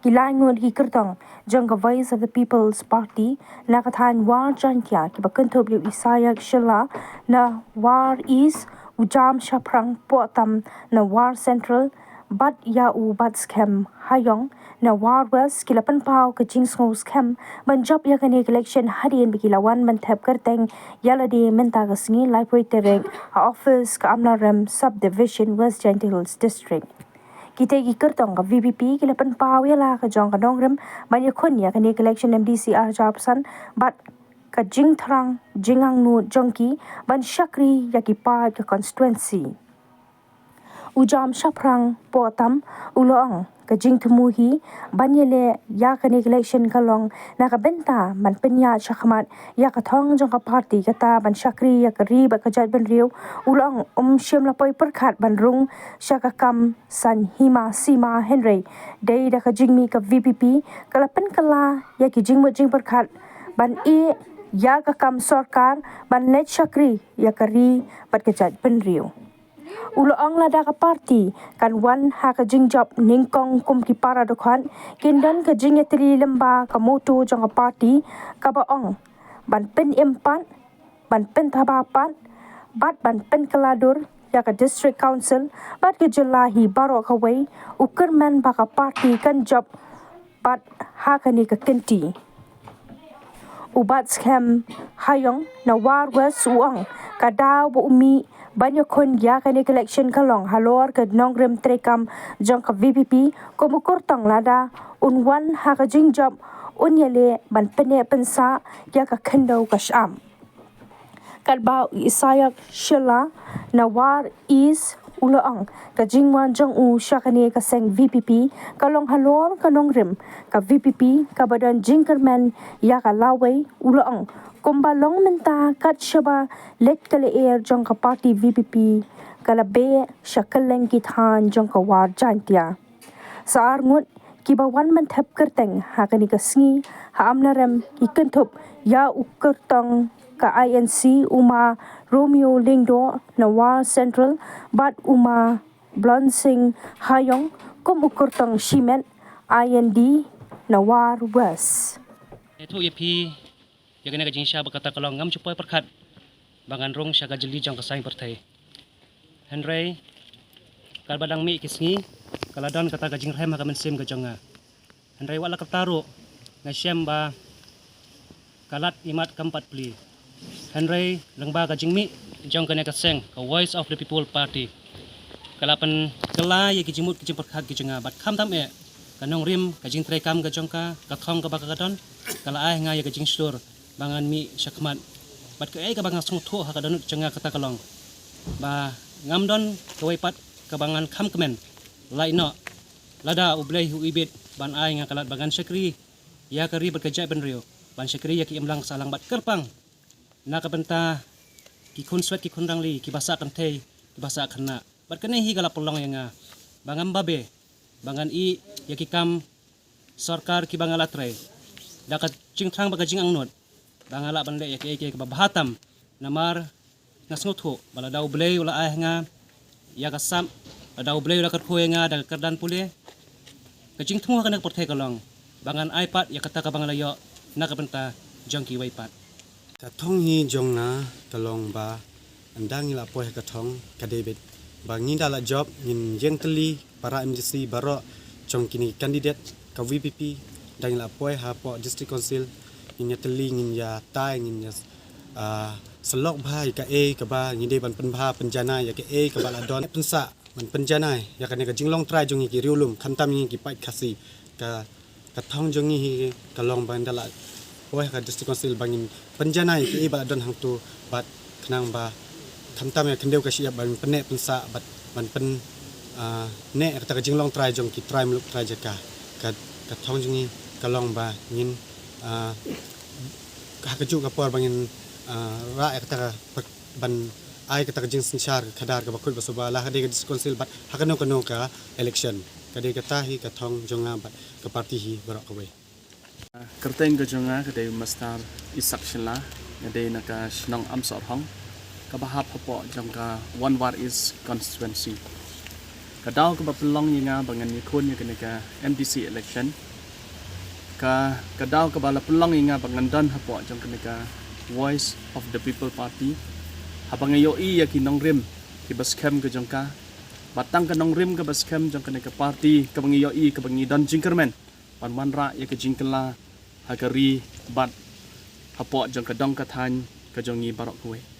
Ilangon hi Kyrteng jang Voice of the People's Party na kathan war jankia kiba kentob liu Isayak Shilla na war is ujam shaprang potam na war central bat ya u bat scam hayong na war west kilapan pau ke jing scam ban job ya kan election harian bikilawan man Thep Kyrteng yala de Mynta ka Sngi library tereng office ka Amlarem subdivision West Gentles district kita gi Kyrteng ka VPP kilapan pau yala ka jong ka dongrem ban ya khun ya kan election MDCR jobsan bat ka jing thrang jingang nu jongki ban shakri ya ki pa ka constituency ujam shaprang potam ulong ka jing tumuhi banyele ya kan election kalong na ka benta man penya shakmat ya ka thong jong ka party kata ban shakri ya ka ri ba ka jat ban riu ulong shem la poi perkhat ban rung shaka kam san hima sima henry dei da ka jing mi ka VPP kala pen kala ya ki jing mo jing perkhat ban e ya ka kam sarkar ban let shakri ya ka ri bat ka jat ban riu Uloong lada ka party kan wan ha ka jing job ningkong kum ki para dokhan kindan ka jing yatri lemba ka moto jong ka party ka baong ban pen empat ban pen tabapat bat ban pen kaladur ya ka district council bat ke jelahi baro ka wei ukerman ba ka party kan job bat ha ka ni ka kenti ubat scam hayong na war west uang kadaw bo umi banyak kon ya kan election kalong halor ke nongrem trekam jong ka VPP ko mukurtang lada unwan ha ka jing job unyale ban pene pensa ya ka khendau ka sham kalba Isayak Shilla na war is uloang ka jingwan jong u shakane ka seng VPP kalong halor ka nongrem ka VPP ka badan jingkerman ya ka laway uloang kumbalong Mynta kat shaba let kale air jong ka party VPP kala be shakaleng kithan jong ka war jantia saar ngut Kiba wan man Thep Kyrteng ha kani ka Sngi ha Amlarem ikentup ya ukertong ka INC uma Romeo Lingdo na war central bat uma Blonsing hayong kum ukertong shimet IND na war west itu yepi ya kena kajing sya berkata kalau ngam cupai perkat bangan rong sya gajeli jang kesaing pertai Henry kal badang mi kisngi kaladan kata kajing rem ha mensim gajonga Henry wala kataru ngasyam ba kalat imat keempat pli Henry lengba kajing mi jang kena kaseng ka Voice of the People Party kalapan kala ye kijimut kijing perkat kijenga bat kham tam e kanong rim kajing trekam gajongka kathong ka bakadon kala ai nga ye kajing sur bangan mi syakmat bat ke ai ka bangang sungtho ha kadon jenga kata kalong ba ngamdon kawaipat ka bangan kham kemen laino lada ublai hu ibit ban ai nga kalat bangan syakri ya kari berkerja benrio ban syakri ya ki imlang salang bat kerpang na ka benta ki kun swet ki kundang li ki basa kan thei ki basa khana bat kene hi gala polong yang bangam babe bangan i ya ki kam sarkar ki bangalatre dakat jingthang baga jing angnot bangala banle ya ki ke bahatam namar ngasngutho bala daw blay wala ai nga ya kasam daw blay wala kat khoy nga da kardan pule ka jingthung ka nak porthai kalong bangan ipad ya kata ka bangala yo na ka benta jangki waipat ka thong hi jong na kalong ba andang ila poh ka thong ka debit bangi dala job nin jengtli para MDC baro jong kini candidate ka VPP dang ila poh ha po district council nin yatli nin ya tai nin ya selok bhai ka e ka ba ni de ban pen bha penjana ya ke e ka bala don pensa man penjana ya kan ka jinglong try jong ki riulum khantam ni ki pai khasi ka thong jong hi kalong ban dala poh ka district council bangin penjana ki e bala don hang tu bat khnang ba khantam ya kendeu ka siap ban pene pensa bat ban pen ne ka ka jinglong try jong ki try muluk try jaka ka thong jong hi kalong ba nin ka ju ka por bangin ra kata ban ai kata jing sinchar khadar ka bakul basaba la hade ka council bat hakano kano ka election kade kata hi ka thong jonga bat ka party hi barak ka we Kyrteng ka jonga kade mastar isaction la kade naka snong amsor hong ka bahap hapo jongka one war is constituency kadaw ka bapelong yinga bangan ni kun ya ka MDC election ka daw ka bala pulang inga pangandan hapo jong ka Voice of the People Party habang ngayo iya kinong rim kibaskem ka jong ka batang kanong rim ka baskem jong ka party kabang ngayo i kabang dan jingkermen pan ra ya ka jingkela hagari bat hapo jong ka dong ka than ka jong ni barok kuwe